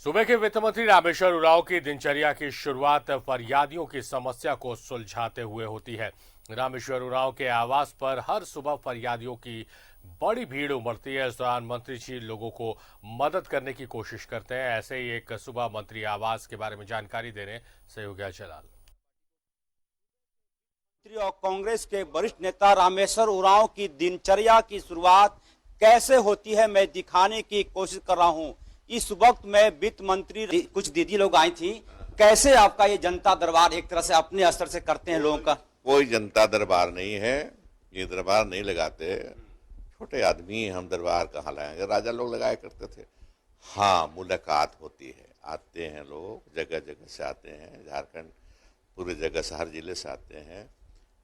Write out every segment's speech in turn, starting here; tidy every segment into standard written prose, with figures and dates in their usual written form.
सुबह के वित्त मंत्री रामेश्वर उरांव की दिनचर्या की शुरुआत फरियादियों की समस्या को सुलझाते हुए होती है। रामेश्वर उरांव के आवास पर हर सुबह फरियादियों की बड़ी भीड़ उमड़ती है। इस दौरान मंत्री जी लोगों को मदद करने की कोशिश करते हैं। ऐसे ही एक सुबह मंत्री आवास के बारे में जानकारी दे रहे हैं सहयोगी जलाल। और कांग्रेस के वरिष्ठ नेता रामेश्वर उरांव की दिनचर्या की शुरुआत कैसे होती है मैं दिखाने की कोशिश कर रहा हूं। इस वक्त में वित्त मंत्री कुछ दीदी लोग आई थी। कैसे आपका ये जनता दरबार एक तरह से अपने स्तर से करते हैं लोगों का? कोई जनता दरबार नहीं है, ये दरबार नहीं लगाते। छोटे आदमी हम दरबार कहाँ लाएंगे, राजा लोग लगाया करते थे। हाँ, मुलाकात होती है, आते हैं लोग, जगह जगह से आते हैं, झारखंड पूरे जगह से हर जिले से आते हैं,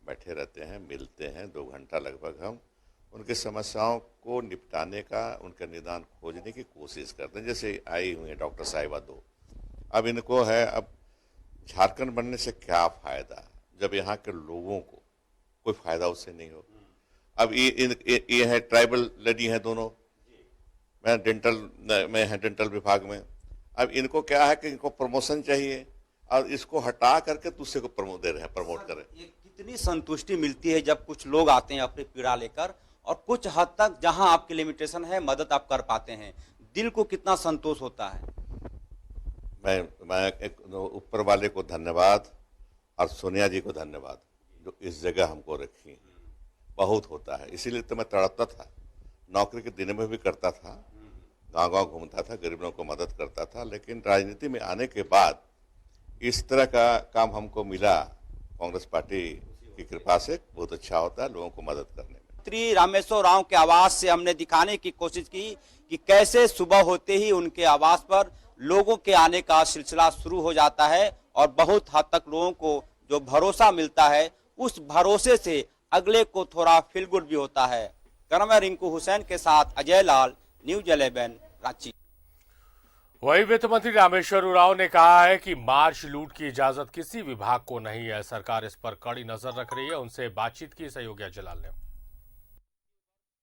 बैठे रहते हैं, मिलते हैं। 2 घंटा लगभग हम उनकी समस्याओं को निपटाने का, उनका निदान खोजने की कोशिश करते हैं। जैसे आई हुई है डॉक्टर साहिबा 2, अब इनको है, अब झारखंड बनने से क्या फ़ायदा जब यहाँ के लोगों को कोई फ़ायदा उससे नहीं हो। अब ये है ट्राइबल लेडी हैं दोनों, मैं डेंटल विभाग में। अब इनको क्या है कि इनको प्रमोशन चाहिए और इसको हटा करके दूसरे को प्रमोट दे रहे हैं, प्रमोट करें। कितनी संतुष्टि मिलती है जब कुछ लोग आते हैं अपनी पीड़ा लेकर और कुछ हद तक जहां आपकी लिमिटेशन है मदद आप कर पाते हैं, दिल को कितना संतोष होता है? मैं एक ऊपर वाले को धन्यवाद और सोनिया जी को धन्यवाद जो इस जगह हमको रखी। बहुत होता है, इसीलिए तो मैं तड़पता था। नौकरी के दिन में भी करता था, गांव-गांव घूमता था, गरीबों को मदद करता था, लेकिन राजनीति में आने के बाद इस तरह का काम हमको मिला। कांग्रेस पार्टी की कृपा से बहुत अच्छा होता है लोगों को मदद करने में। मंत्री रामेश्वर उरांव के आवास से हमने दिखाने की कोशिश की कि कैसे सुबह होते ही उनके आवास पर लोगों के आने का सिलसिला शुरू हो जाता है और बहुत हद तक लोगों को जो भरोसा मिलता है उस भरोसे से अगले को थोड़ा फील गुड भी होता है। कैमरा रिंकू हुसैन के साथ अजय लाल, न्यूज 11 रांची। वही वित्त मंत्री रामेश्वर उरांव ने कहा है कि मार्च लूट की इजाजत किसी विभाग को नहीं है। सरकार इस पर कड़ी नजर रख रही है। उनसे बातचीत की सहयोगी जलाल ने।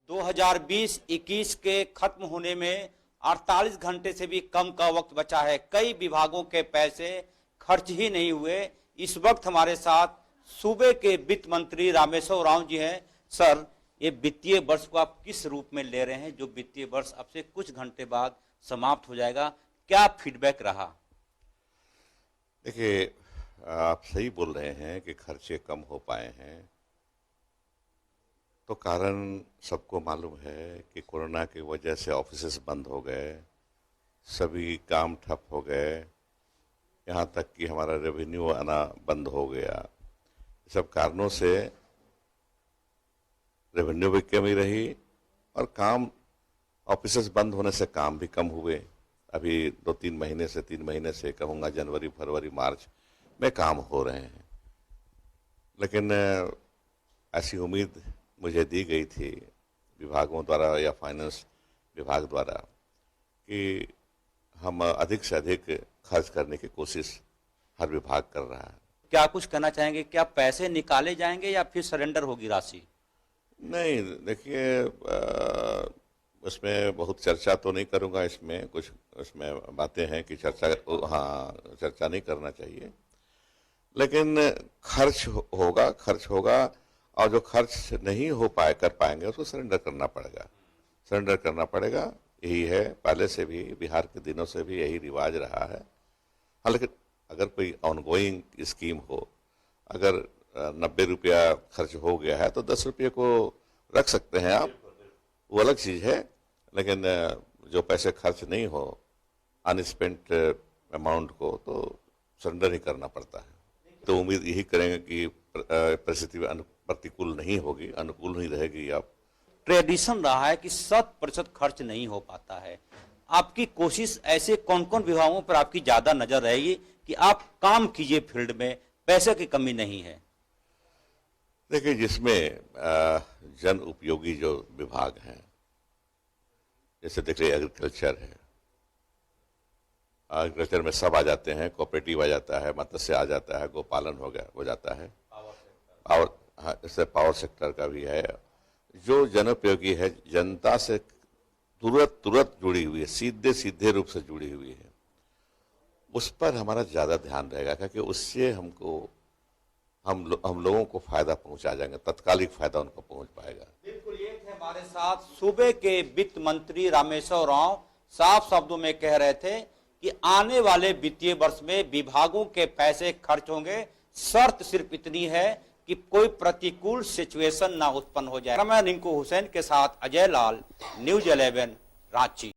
2020-21 के खत्म होने में 48 घंटे से भी कम का वक्त बचा है। कई विभागों के पैसे खर्च ही नहीं हुए। इस वक्त हमारे साथ सूबे के वित्त मंत्री रामेश्वर उरांव जी हैं। सर, ये वित्तीय वर्ष को आप किस रूप में ले रहे हैं, जो वित्तीय वर्ष अब से कुछ घंटे बाद समाप्त हो जाएगा? क्या फीडबैक रहा? देखिए, आप सही बोल रहे हैं कि खर्चे कम हो पाए हैं, तो कारण सबको मालूम है कि कोरोना की वजह से ऑफिसेस बंद हो गए, सभी काम ठप हो गए, यहाँ तक कि हमारा रेवेन्यू आना बंद हो गया। सब कारणों से रेवेन्यू भी कमी रही और काम, ऑफिसेस बंद होने से काम भी कम हुए। अभी 2-3 महीने से, 3 महीने से कहूँगा, जनवरी, फरवरी, मार्च में काम हो रहे हैं। लेकिन ऐसी उम्मीद मुझे दी गई थी विभागों द्वारा या फाइनेंस विभाग द्वारा कि हम अधिक से अधिक खर्च करने की कोशिश हर विभाग कर रहा है। क्या कुछ कहना चाहेंगे? क्या पैसे निकाले जाएंगे या फिर सरेंडर होगी राशि? नहीं, देखिए, उसमें बहुत चर्चा तो नहीं करूंगा। इसमें कुछ उसमें बातें हैं कि चर्चा नहीं करना चाहिए, लेकिन खर्च होगा और जो खर्च नहीं हो कर पाएंगे उसको सरेंडर करना पड़ेगा। यही है, पहले से भी, बिहार के दिनों से भी यही रिवाज रहा है। हाँ, लेकिन अगर कोई ऑनगोइंग स्कीम हो, अगर 90 रुपया खर्च हो गया है तो 10 रुपये को रख सकते हैं आप, वो अलग चीज़ है। लेकिन जो पैसे खर्च नहीं हो, अनस्पेंट अमाउंट को, तो सरेंडर ही करना पड़ता है। तो उम्मीद यही करेंगे कि परिस्थिति प्रतिकूल नहीं होगी, अनुकूल ही रहेगी। आप ट्रेडिशन रहा है कि 100% खर्च नहीं हो पाता है। आपकी कोशिश ऐसे कौन कौन विभागों पर आपकी ज्यादा नजर रहेगी कि आप काम कीजिए फील्ड में, पैसे की कमी नहीं है? देखिए, जिसमें जन उपयोगी जो विभाग हैं, जैसे देखिए एग्रीकल्चर है, एग्रीकल्चर में सब आ जाते हैं, कोऑपरेटिव आ जाता है, मत्स्य आ जाता है, गोपालन हो जाता है, और इससे पावर सेक्टर का भी है। जो जनोपयोगी है, जनता से तुरंत जुड़ी हुई है, सीधे रूप से जुड़ी हुई है। उस पर हमारा ज्यादा ध्यान रहेगा, क्योंकि उससे हमको हम लोगों को फायदा पहुंचा जाएंगे, तत्कालिक फायदा उनको पहुंच पाएगा। बिल्कुल, ये थे हमारे साथ सूबे के वित्त मंत्री रामेश्वर उरांव। साफ शब्दों में कह रहे थे कि आने वाले वित्तीय वर्ष में विभागों के पैसे खर्च होंगे, शर्त सिर्फ इतनी है कि कोई प्रतिकूल सिचुएशन ना उत्पन्न हो जाए। मैं रिंकू हुसैन के साथ अजय लाल, न्यूज़ 11 रांची।